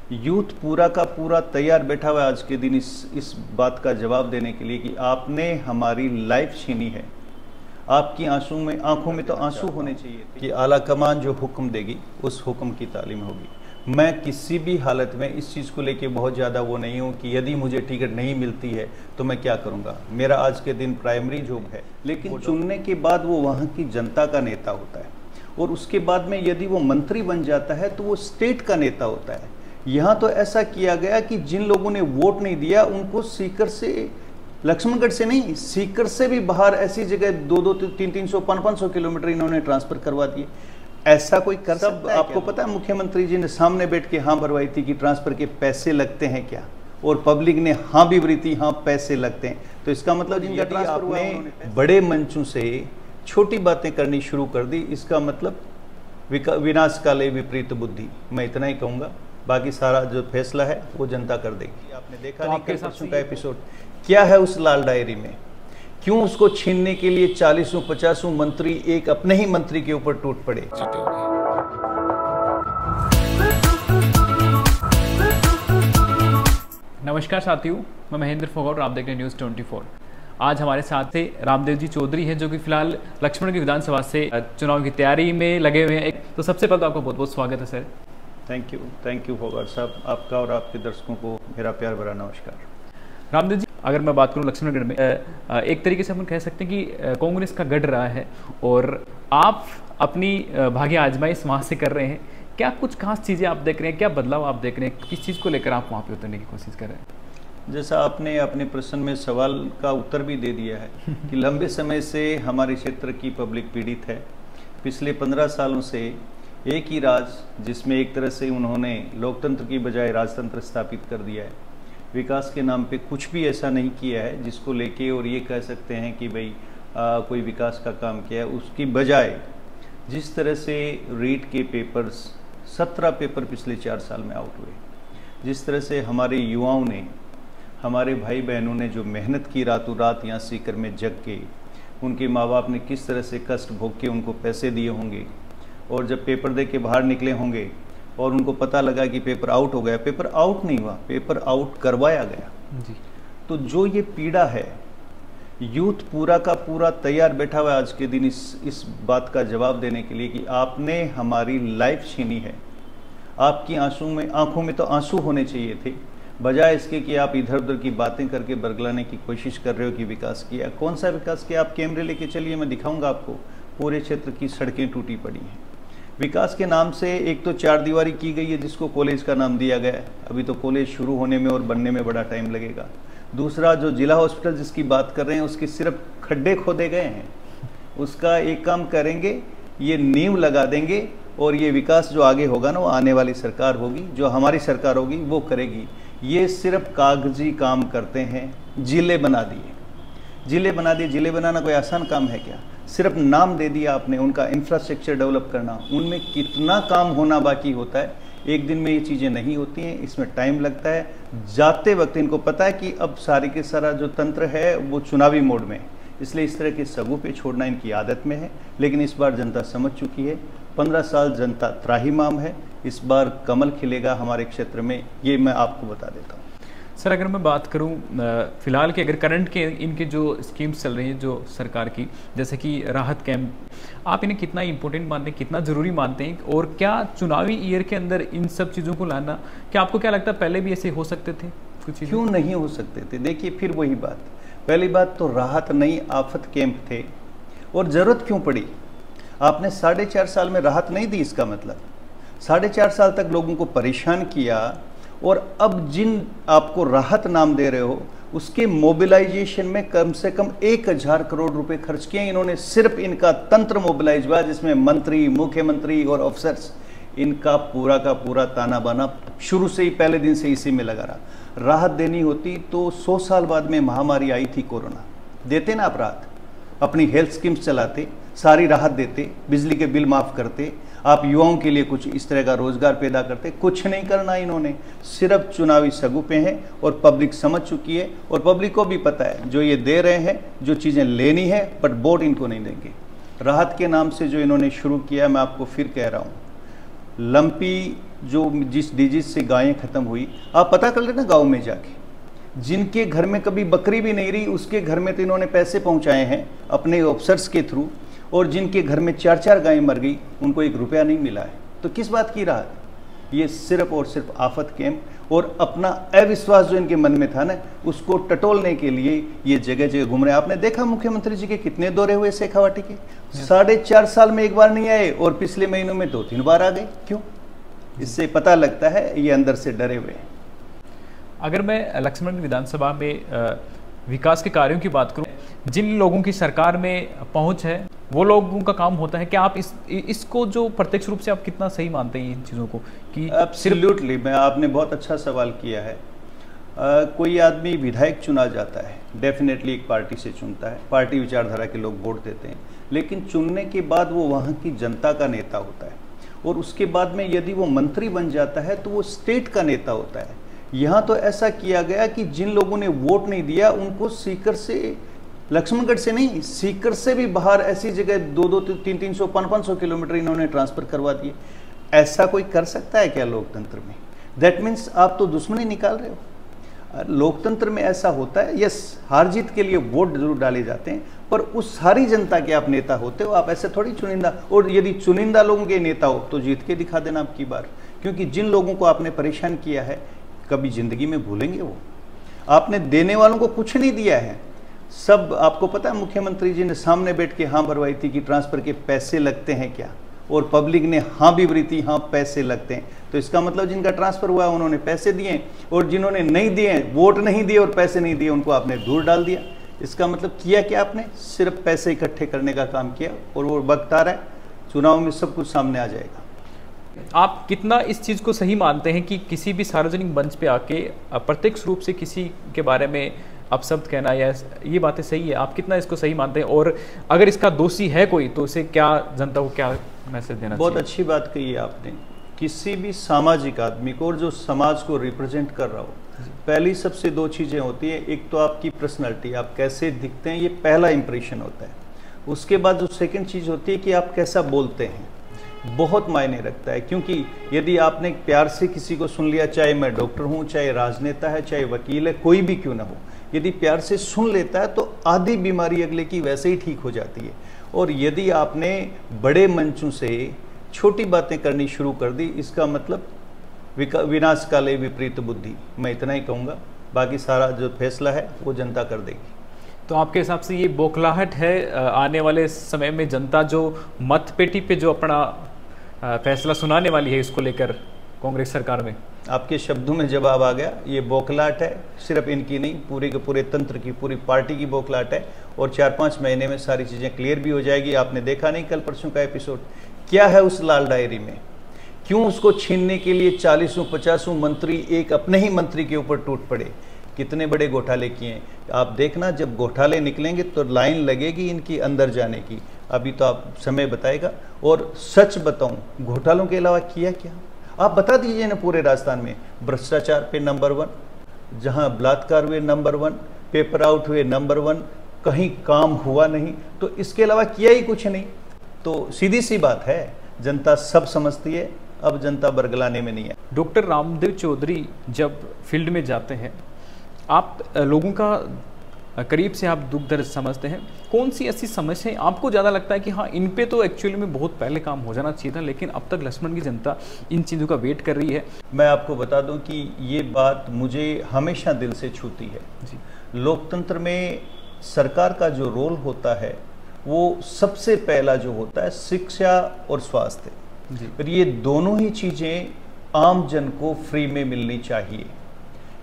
Youth पूरा का पूरा तैयार बैठा हुआ है आज के दिन इस बात का जवाब देने के लिए कि आपने हमारी लाइफ छीनी है। आपकी आंखों में तो आंसू होने चाहिए कि आला कमान जो हुक्म देगी उस हुक्म की तालीम होगी। मैं किसी भी हालत में इस चीज़ को लेके बहुत ज़्यादा वो नहीं हूँ कि यदि मुझे टिकट नहीं मिलती है तो मैं क्या करूँगा। मेरा आज के दिन प्राइमरी जॉब है, लेकिन चुनने के बाद वो वहाँ की जनता का नेता होता है और उसके बाद में यदि वो मंत्री बन जाता है तो वो स्टेट का नेता होता है। यहाँ तो ऐसा किया गया कि जिन लोगों ने वोट नहीं दिया उनको सीकर से, लक्ष्मणगढ़ से नहीं, सीकर से भी बाहर ऐसी जगह 200-300 500 किलोमीटर इन्होंने ट्रांसफर करवा दिए। ऐसा कोई कर सकता है? आपको पता है मुख्यमंत्री जी ने सामने बैठ के हाँ भरवाई थी कि ट्रांसफर के पैसे लगते हैं क्या, और पब्लिक ने हाँ भी भरी थी हाँ पैसे लगते हैं। तो इसका मतलब जिनका ट्रांसफर हुआ आपने बड़े मंचों से छोटी बातें करनी शुरू कर दी, इसका मतलब विनाश काले विपरीत बुद्धि। मैं इतना ही कहूँगा, बाकी सारा जो फैसला है वो जनता कर देगी। आपने देखा नहीं कल परसों का एपिसोड क्या है उस लाल डायरी में, क्यों उसको छीनने के लिए 40-50 मंत्री एक अपने ही मंत्री के ऊपर टूट पड़े। नमस्कार साथियों, मैं महेंद्र फोगाट और आप देख रहे हैं न्यूज़ 24। आज हमारे साथ से रामदेव जी चौधरी हैं जो कि फिलहाल लक्ष्मणगढ़ विधानसभा से चुनाव की तैयारी में लगे हुए हैं। तो सबसे पहले तो आपका बहुत बहुत स्वागत है सर। थैंक यू फोगाट साहब, आपका और आपके दर्शकों को मेरा प्यार भरा नमस्कार। रामदेव जी, अगर मैं बात करूं लक्ष्मणगढ़ में, एक तरीके से हम कह सकते हैं कि कांग्रेस का गढ़ रहा है और आप अपनी भाग्य आजमाइश वहाँ से कर रहे हैं। क्या कुछ खास चीज़ें आप देख रहे हैं, क्या बदलाव आप देख रहे हैं, किस चीज़ को लेकर आप वहाँ पे उतरने की कोशिश कर रहे हैं? जैसा आपने अपने प्रश्न में सवाल का उत्तर भी दे दिया है कि लंबे समय से हमारे क्षेत्र की पब्लिक पीड़ित है। पिछले 15 सालों से एक ही राज, जिसमें एक तरह से उन्होंने लोकतंत्र की बजाय राजतंत्र स्थापित कर दिया है, विकास के नाम पे कुछ भी ऐसा नहीं किया है जिसको लेके और ये कह सकते हैं कि भाई कोई विकास का काम किया है। उसकी बजाय जिस तरह से रीट के पेपर्स 17 पेपर पिछले 4 साल में आउट हुए, जिस तरह से हमारे युवाओं ने, हमारे भाई बहनों ने जो मेहनत की रातों रात यहाँ सीकर में जग के, उनके माँ बाप ने किस तरह से कष्ट भोग के उनको पैसे दिए होंगे, और जब पेपर दे के बाहर निकले होंगे और उनको पता लगा कि पेपर आउट हो गया, पेपर आउट नहीं हुआ, पेपर आउट करवाया गया जी। तो जो ये पीड़ा है, यूथ पूरा का पूरा तैयार बैठा हुआ है आज के दिन इस बात का जवाब देने के लिए कि आपने हमारी लाइफ छीनी है। आपकी आंखों में तो आंसू होने चाहिए थे, बजाय इसके कि आप इधर उधर की बातें करके बरगलाने की कोशिश कर रहे हो कि विकास किया। कौन सा विकास किया? आप कैमरे लेके चलिए, मैं दिखाऊंगा आपको। पूरे क्षेत्र की सड़कें टूटी पड़ी हैं। विकास के नाम से एक तो 4 दीवारी की गई है जिसको कॉलेज का नाम दिया गया है। अभी तो कॉलेज शुरू होने में और बनने में बड़ा टाइम लगेगा। दूसरा, जो जिला हॉस्पिटल जिसकी बात कर रहे हैं उसके सिर्फ खड्डे खोदे गए हैं। उसका एक काम करेंगे, ये नींव लगा देंगे और ये विकास जो आगे होगा ना, वो आने वाली सरकार होगी, जो हमारी सरकार होगी वो करेगी। ये सिर्फ कागजी काम करते हैं। जिले बना दिए, जिले बनाना कोई आसान काम है क्या? सिर्फ नाम दे दिया आपने। उनका इंफ्रास्ट्रक्चर डेवलप करना, उनमें कितना काम होना बाकी होता है। एक दिन में ये चीज़ें नहीं होती हैं, इसमें टाइम लगता है। जाते वक्त इनको पता है कि अब सारी के सारा जो तंत्र है वो चुनावी मोड में है, इसलिए इस तरह के सगों पे छोड़ना इनकी आदत में है। लेकिन इस बार जनता समझ चुकी है। 15 साल जनता त्राहिमाम है। इस बार कमल खिलेगा हमारे क्षेत्र में, ये मैं आपको बता देता हूँ। सर, अगर मैं बात करूं फिलहाल के, अगर करंट के इनके जो स्कीम्स चल रही हैं जो सरकार की, जैसे कि राहत कैंप, आप इन्हें कितना इंपॉर्टेंट मानते हैं, कितना ज़रूरी मानते हैं? और क्या चुनावी ईयर के अंदर इन सब चीज़ों को लाना, क्या आपको क्या लगता है पहले भी ऐसे हो सकते थे? कुछ क्यों नहीं हो सकते थे? देखिए, फिर वही बात, पहली बात तो राहत नहीं, आफत कैंप थे। और ज़रूरत क्यों पड़ी? आपने 4.5 साल में राहत नहीं दी। इसका मतलब 4.5 साल तक लोगों को परेशान किया, और अब जिन आपको राहत नाम दे रहे हो उसके मोबिलाइजेशन में कम से कम 1000 करोड़ रुपए खर्च किए इन्होंने। सिर्फ इनका तंत्र मोबिलाइज हुआ जिसमें मंत्री, मुख्यमंत्री और अफसर्स, इनका पूरा का पूरा ताना बाना शुरू से ही, पहले दिन से इसी में लगा रहा। राहत देनी होती तो 100 साल बाद में महामारी आई थी कोरोना, देते ना आप राहत? अपनी हेल्थ स्कीम्स चलाते, सारी राहत देते, बिजली के बिल माफ़ करते, आप युवाओं के लिए कुछ इस तरह का रोजगार पैदा करते। कुछ नहीं करना इन्होंने, सिर्फ चुनावी सगुपे हैं। और पब्लिक समझ चुकी है, और पब्लिक को भी पता है जो ये दे रहे हैं, जो चीज़ें लेनी है, बट वोट इनको नहीं देंगे। राहत के नाम से जो इन्होंने शुरू किया, मैं आपको फिर कह रहा हूँ, लंपी जो जिस डिजीज से गायें खत्म हुई, आप पता कर लेना गांव में जाके, जिनके घर में कभी बकरी भी नहीं रही उसके घर में तो इन्होंने पैसे पहुंचाए हैं अपने ऑफिसर्स के थ्रू, और जिनके घर में 4-4 गायें मर गई उनको 1 रुपया नहीं मिला है। तो किस बात की राहत? ये सिर्फ और सिर्फ आफत कैंप और अपना अविश्वास जो इनके मन में था ना, उसको टटोलने के लिए ये जगह जगह घूम रहे हैं। आपने देखा मुख्यमंत्री जी के कितने दौरे हुए शेखावाटी के, 4.5 साल में 1 बार नहीं आए और पिछले महीनों में 2-3 बार आ गए। क्यों? इससे पता लगता है ये अंदर से डरे हुए हैं। अगर मैं लक्ष्मण विधानसभा में विकास के कार्यों की बात करूं, जिन लोगों की सरकार में पहुंच है वो लोगों का काम होता है, क्या आप इसको जो प्रत्यक्ष रूप से आप कितना सही मानते हैं इन चीज़ों को कि एब्सोल्युटली, मैं आपने बहुत अच्छा सवाल किया है। कोई आदमी विधायक चुना जाता है, डेफिनेटली एक पार्टी से चुनता है, पार्टी विचारधारा के लोग वोट देते हैं, लेकिन चुनने के बाद वो वहाँ की जनता का नेता होता है, और उसके बाद में यदि वो मंत्री बन जाता है तो वो स्टेट का नेता होता है। यहाँ तो ऐसा किया गया कि जिन लोगों ने वोट नहीं दिया उनको सीकर से, लक्ष्मणगढ़ से नहीं, सीकर से भी बाहर ऐसी जगह 200, 300, 500 किलोमीटर इन्होंने ट्रांसफर करवा दिए। ऐसा कोई कर सकता है क्या लोकतंत्र में? दैट मीन्स आप तो दुश्मनी निकाल रहे हो। लोकतंत्र में ऐसा होता है, यस, हार जीत के लिए वोट जरूर डाले जाते हैं, पर उस सारी जनता के आप नेता होते हो, आप ऐसे थोड़ी चुनिंदा, और यदि चुनिंदा लोगों के नेता हो तो जीत के दिखा देना आपकी बार, क्योंकि जिन लोगों को आपने परेशान किया है कभी जिंदगी में भूलेंगे वो? आपने देने वालों को कुछ नहीं दिया है। सब आपको पता है, मुख्यमंत्री जी ने सामने बैठ के हाँ भरवाई थी कि ट्रांसफर के पैसे लगते हैं क्या, और पब्लिक ने हाँ भी भरी थी, हाँ पैसे लगते हैं। तो इसका मतलब जिनका ट्रांसफर हुआ उन्होंने पैसे दिए, और जिन्होंने नहीं दिए, वोट नहीं दिए और पैसे नहीं दिए, उनको आपने दूर डाल दिया। इसका मतलब किया क्या आपने? सिर्फ पैसे इकट्ठे करने का काम किया, और वो वक्त आ रहा है, चुनाव में सब कुछ सामने आ जाएगा। आप कितना इस चीज़ को सही मानते हैं कि किसी भी सार्वजनिक मंच पे आके प्रत्यक्ष रूप से किसी के बारे में अपशब्द कहना, या ये बातें सही है? आप कितना इसको सही मानते हैं, और अगर इसका दोषी है कोई तो उसे क्या, जनता को क्या मैसेज देना चाहिए? बहुत अच्छी बात कही है आपने। किसी भी सामाजिक आदमी को, और जो समाज को रिप्रेजेंट कर रहा हो, पहली सबसे 2 चीज़ें होती है। एक तो आपकी पर्सनैलिटी, आप कैसे दिखते हैं, ये पहला इंप्रेशन होता है। उसके बाद जो सेकंड चीज़ होती है कि आप कैसा बोलते हैं, बहुत मायने रखता है। क्योंकि यदि आपने प्यार से किसी को सुन लिया, चाहे मैं डॉक्टर हूँ, चाहे राजनेता है, चाहे वकील है, कोई भी क्यों ना हो, यदि प्यार से सुन लेता है तो आधी बीमारी अगले की वैसे ही ठीक हो जाती है। और यदि आपने बड़े मंचों से छोटी बातें करनी शुरू कर दी, इसका मतलब विनाश काले विपरीत बुद्धि। मैं इतना ही कहूँगा, बाकी सारा जो फैसला है वो जनता कर देगी। तो आपके हिसाब से ये बौखलाहट है, आने वाले समय में जनता जो मतपेटी पे जो अपना फैसला सुनाने वाली है इसको लेकर कांग्रेस सरकार में? आपके शब्दों में जवाब आ गया। ये बौखलाहट है, सिर्फ इनकी नहीं, पूरे के पूरे तंत्र की, पूरी पार्टी की बौखलाहट है, और 4-5 महीने में सारी चीज़ें क्लियर भी हो जाएगी। आपने देखा नहीं कल परसों का एपिसोड, क्या है उस लाल डायरी में? क्यों उसको छीनने के लिए 40-50 मंत्री एक अपने ही मंत्री के ऊपर टूट पड़े? कितने बड़े घोटाले किए। आप देखना, जब घोटाले निकलेंगे तो लाइन लगेगी इनकी अंदर जाने की। अभी तो आप समय बताएगा। और सच बताऊं, घोटालों के अलावा किया क्या? आप बता दीजिए ना। पूरे राजस्थान में भ्रष्टाचार पे नंबर 1, जहां बलात्कार हुए नंबर 1, पेपर आउट हुए नंबर 1, कहीं काम हुआ नहीं, तो इसके अलावा किया ही कुछ नहीं। तो सीधी सी बात है, जनता सब समझती है, अब जनता बरगलाने में नहीं है। डॉक्टर रामदेव चौधरी जब फील्ड में जाते हैं, आप लोगों का करीब से आप दुख दर्द समझते हैं, कौन सी ऐसी समस्याएं आपको ज़्यादा लगता है कि हाँ इन पे तो एक्चुअली में बहुत पहले काम हो जाना चाहिए था, लेकिन अब तक लक्ष्मण की जनता इन चीज़ों का वेट कर रही है? मैं आपको बता दूं कि ये बात मुझे हमेशा दिल से छूती है जी। लोकतंत्र में सरकार का जो रोल होता है वो सबसे पहला जो होता है शिक्षा और स्वास्थ्य जी। पर ये दोनों ही चीज़ें आम जन को फ्री में मिलनी चाहिए।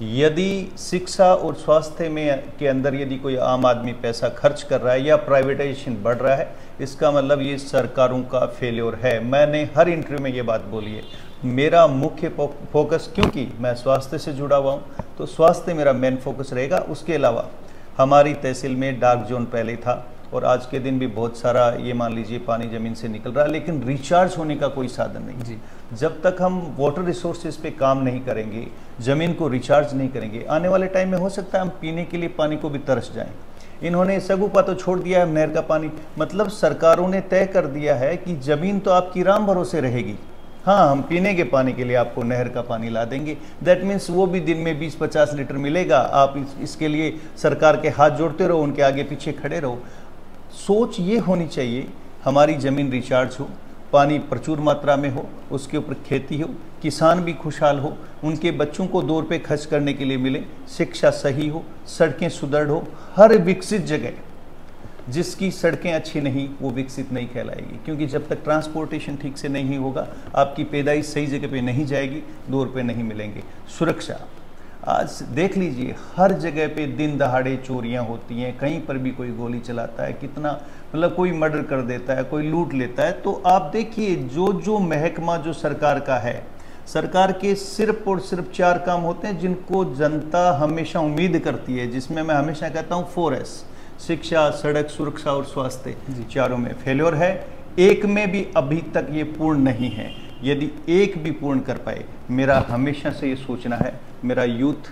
यदि शिक्षा और स्वास्थ्य में के अंदर यदि कोई आम आदमी पैसा खर्च कर रहा है या प्राइवेटाइजेशन बढ़ रहा है, इसका मतलब ये सरकारों का फेल्योर है। मैंने हर इंटरव्यू में ये बात बोली है। मेरा मुख्य फोकस, क्योंकि मैं स्वास्थ्य से जुड़ा हुआ हूँ, तो स्वास्थ्य मेरा मेन फोकस रहेगा। उसके अलावा हमारी तहसील में डार्क जोन पहले था, और आज के दिन भी बहुत सारा, ये मान लीजिए पानी ज़मीन से निकल रहा है, लेकिन रिचार्ज होने का कोई साधन नहीं जी। जब तक हम वाटर रिसोर्सेज पे काम नहीं करेंगे, ज़मीन को रिचार्ज नहीं करेंगे, आने वाले टाइम में हो सकता है हम पीने के लिए पानी को भी तरस जाएं। इन्होंने सगुपा तो छोड़ दिया है नहर का पानी, मतलब सरकारों ने तय कर दिया है कि ज़मीन तो आपकी राम भरोसे रहेगी, हाँ, हम पीने के पानी के लिए आपको नहर का पानी ला देंगे। दैट मीन्स वो भी दिन में 20-50 लीटर मिलेगा। आप इसके लिए सरकार के हाथ जोड़ते रहो, उनके आगे पीछे खड़े रहो। सोच ये होनी चाहिए हमारी ज़मीन रिचार्ज हो, पानी प्रचुर मात्रा में हो, उसके ऊपर खेती हो, किसान भी खुशहाल हो, उनके बच्चों को 2 रुपये खर्च करने के लिए मिले, शिक्षा सही हो, सड़कें सुदृढ़ हो। हर विकसित जगह जिसकी सड़कें अच्छी नहीं वो विकसित नहीं कहलाएगी, क्योंकि जब तक ट्रांसपोर्टेशन ठीक से नहीं होगा आपकी पैदाइश सही जगह पे नहीं जाएगी, 2 रुपये नहीं मिलेंगे। सुरक्षा, आज देख लीजिए हर जगह पे दिन दहाड़े चोरियां होती हैं, कहीं पर भी कोई गोली चलाता है, कितना मतलब कोई मर्डर कर देता है, कोई लूट लेता है। तो आप देखिए जो महकमा जो सरकार का है, सरकार के सिर्फ और सिर्फ 4 काम होते हैं जिनको जनता हमेशा उम्मीद करती है, जिसमें मैं हमेशा कहता हूँ 4S, शिक्षा, सड़क, सुरक्षा और स्वास्थ्य, चारों में फेल्योर है। एक में भी अभी तक ये पूर्ण नहीं है। यदि एक भी पूर्ण कर पाए, मेरा हमेशा से ये सोचना है, मेरा यूथ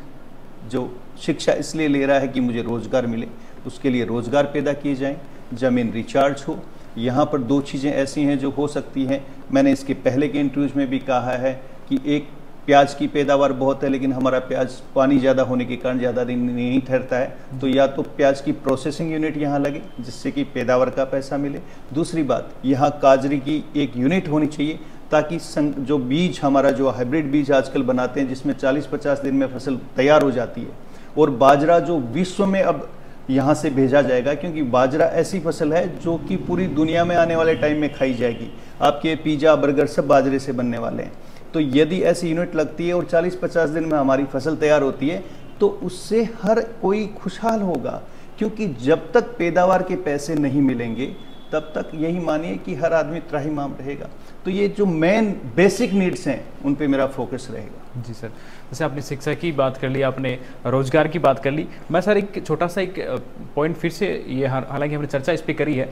जो शिक्षा इसलिए ले रहा है कि मुझे रोजगार मिले, उसके लिए रोजगार पैदा किए जाएं, जमीन रिचार्ज हो। यहाँ पर 2 चीज़ें ऐसी हैं जो हो सकती हैं। मैंने इसके पहले के इंटरव्यूज में भी कहा है कि एक, प्याज की पैदावार बहुत है लेकिन हमारा प्याज पानी ज़्यादा होने के कारण ज़्यादा दिन नहीं ठहरता है, तो या तो प्याज की प्रोसेसिंग यूनिट यहाँ लगे जिससे कि पैदावार का पैसा मिले। दूसरी बात, यहाँ काजरी की एक यूनिट होनी चाहिए ताकि जो बीज, हमारा जो हाइब्रिड बीज आजकल बनाते हैं जिसमें 40-50 दिन में फसल तैयार हो जाती है, और बाजरा जो विश्व में अब यहाँ से भेजा जाएगा, क्योंकि बाजरा ऐसी फसल है जो कि पूरी दुनिया में आने वाले टाइम में खाई जाएगी। आपके पिज़्ज़ा, बर्गर सब बाजरे से बनने वाले हैं। तो यदि ऐसी यूनिट लगती है और 40-50 दिन में हमारी फसल तैयार होती है तो उससे हर कोई खुशहाल होगा, क्योंकि जब तक पैदावार के पैसे नहीं मिलेंगे तब तक यही मानिए कि हर आदमी त्राहिमाम रहेगा। तो ये जो मेन बेसिक नीड्स हैं उन पे मेरा फोकस रहेगा। जी सर, जैसे आपने शिक्षा की बात कर ली, आपने रोजगार की बात कर ली। मैं सर एक छोटा सा एक पॉइंट फिर से, ये हालांकि हमने चर्चा इस पर करी है,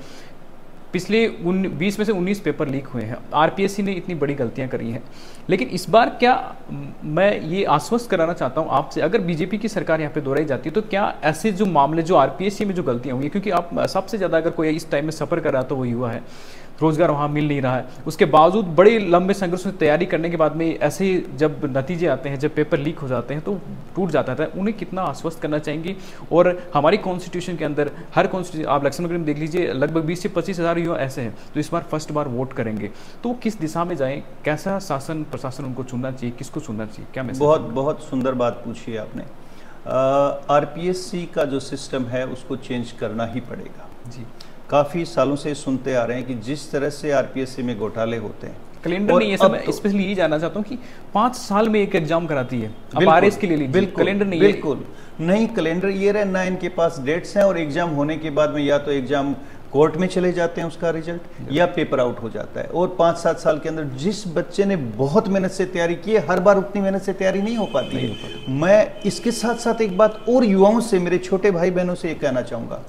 पिछले 20 में से 19 पेपर लीक हुए हैं, आरपीएससी ने इतनी बड़ी गलतियां करी हैं, लेकिन इस बार क्या, मैं ये आश्वस्त कराना चाहता हूं आपसे, अगर बीजेपी की सरकार यहाँ पे दोहराई जाती है तो क्या ऐसे जो मामले, जो आरपीएससी में जो गलतियां हुई, क्योंकि आप सबसे ज़्यादा अगर कोई इस टाइम में सफ़र कर रहा है तो वो युवा है, रोजगार वहाँ मिल नहीं रहा है, उसके बावजूद बड़े लंबे संघर्ष से तैयारी करने के बाद में ऐसे जब नतीजे आते हैं, जब पेपर लीक हो जाते हैं तो टूट जाता है, उन्हें कितना आश्वस्त करना चाहेंगे। और हमारी कॉन्स्टिट्यूशन के अंदर, हर कॉन्स्टिट्यूशन, आप लक्ष्मणगढ़ में देख लीजिए, लगभग 20 से 25 हज़ार युवा ऐसे हैं तो इस बार फर्स्ट बार वोट करेंगे, तो किस दिशा में जाएँ, कैसा शासन प्रशासन उनको चुनना चाहिए, किसको चुनना चाहिए, क्या मैसेज? बहुत सुंदर बात पूछी है आपने। आरपीएससी का जो सिस्टम है उसको चेंज करना ही पड़ेगा जी। काफ़ी सालों से सुनते आ रहे हैं कि जिस तरह से आरपीएससी में घोटाले होते हैं, कैलेंडर नहीं है सर, मैं स्पेशली ये जानना चाहता हूँ कि 5 साल में एक एग्जाम कराती है, अब आरएस के लिए लीजिए, बिल्कुल कैलेंडर नहीं है। बिल्कुल नहीं, कैलेंडर ये रहे ना, इनके पास डेट्स हैं और एग्जाम होने के बाद में या तो एग्जाम कोर्ट में चले जाते हैं उसका रिजल्ट, या पेपर आउट हो जाता है। और 5-7 साल के अंदर जिस बच्चे ने बहुत मेहनत से तैयारी की है, हर बार उतनी मेहनत से तैयारी नहीं हो पाती है। मैं इसके साथ साथ एक बात और युवाओं से, मेरे छोटे भाई बहनों से ये कहना चाहूँगा,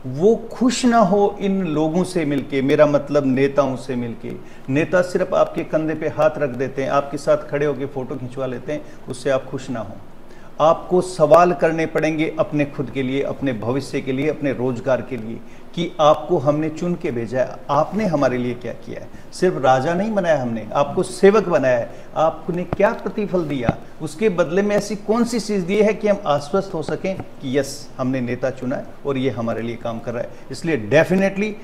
वो खुश ना हो इन लोगों से मिलके, मेरा मतलब नेताओं से मिलके। नेता सिर्फ आपके कंधे पे हाथ रख देते हैं, आपके साथ खड़े होकर फोटो खिंचवा लेते हैं, उससे आप खुश ना हो। आपको सवाल करने पड़ेंगे अपने खुद के लिए, अपने भविष्य के लिए, अपने रोजगार के लिए, कि आपको हमने चुन के भेजा है, आपने हमारे लिए क्या किया है। सिर्फ राजा नहीं बनाया हमने, आपको सेवक बनाया है, आपने क्या प्रतिफल दिया, उसके बदले में ऐसी कौन सी चीज़ दी है कि हम आश्वस्त हो सकें कि यस हमने नेता चुना है और ये हमारे लिए काम कर रहा है। इसलिए डेफिनेटली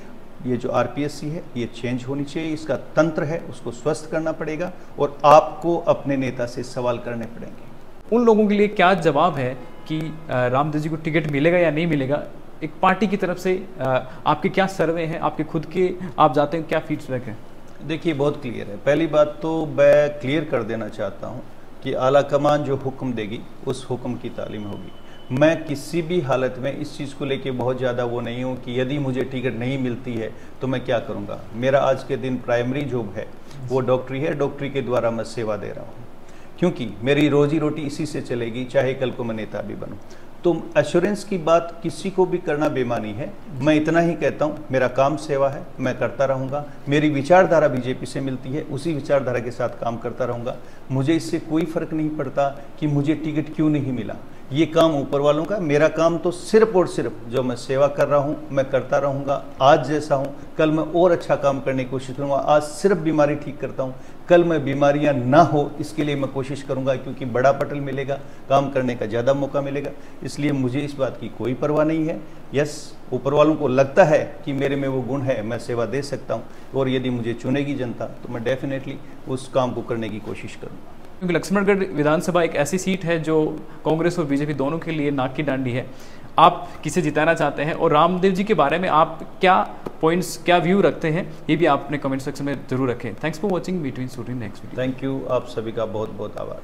ये जो आरपीएससी है ये चेंज होनी चाहिए, इसका तंत्र है उसको स्वस्थ करना पड़ेगा और आपको अपने नेता से सवाल करने पड़ेंगे। उन लोगों के लिए क्या जवाब है कि रामदेव जी को टिकट मिलेगा या नहीं मिलेगा, एक पार्टी की तरफ से आपके क्या सर्वे हैं, आपके खुद के आप जाते हैं, क्या फीडबैक है? देखिए बहुत क्लियर है। पहली बात तो मैं क्लियर कर देना चाहता हूं कि आला कमान जो हुक्म देगी उस हुक्म की तालीम होगी। मैं किसी भी हालत में इस चीज़ को लेके बहुत ज़्यादा वो नहीं हूँ कि यदि मुझे टिकट नहीं मिलती है तो मैं क्या करूँगा। मेरा आज के दिन प्राइमरी जॉब है वो डॉक्टरी है, डॉक्टरी के द्वारा मैं सेवा दे रहा हूँ, क्योंकि मेरी रोजी रोटी इसी से चलेगी, चाहे कल को मैं नेता भी बनूं। तो एश्योरेंस की बात किसी को भी करना बेमानी है। मैं इतना ही कहता हूं, मेरा काम सेवा है, मैं करता रहूंगा। मेरी विचारधारा बीजेपी से मिलती है, उसी विचारधारा के साथ काम करता रहूंगा। मुझे इससे कोई फर्क नहीं पड़ता कि मुझे टिकट क्यों नहीं मिला। ये काम ऊपर वालों का, मेरा काम तो सिर्फ और सिर्फ जो मैं सेवा कर रहा हूँ मैं करता रहूँगा। आज जैसा हूँ कल मैं और अच्छा काम करने की कोशिश करूँगा। आज सिर्फ बीमारी ठीक करता हूँ, कल मैं बीमारियाँ ना हो इसके लिए मैं कोशिश करूँगा, क्योंकि बड़ा पटल मिलेगा, काम करने का ज़्यादा मौका मिलेगा। इसलिए मुझे इस बात की कोई परवाह नहीं है। यस, ऊपर वालों को लगता है कि मेरे में वो गुण है, मैं सेवा दे सकता हूँ, और यदि मुझे चुनेगी जनता तो मैं डेफिनेटली उस काम को करने की कोशिश करूँगा। क्योंकि लक्ष्मणगढ़ विधानसभा एक ऐसी सीट है जो कांग्रेस और बीजेपी दोनों के लिए नाक की डांडी है। आप किसे जिताना चाहते हैं और रामदेव जी के बारे में आप क्या पॉइंट्स, क्या व्यू रखते हैं, ये भी आप अपने कमेंट सेक्शन में जरूर रखें। Thanks for watching between shooting next video. Thank you, आप सभी का बहुत बहुत आभार।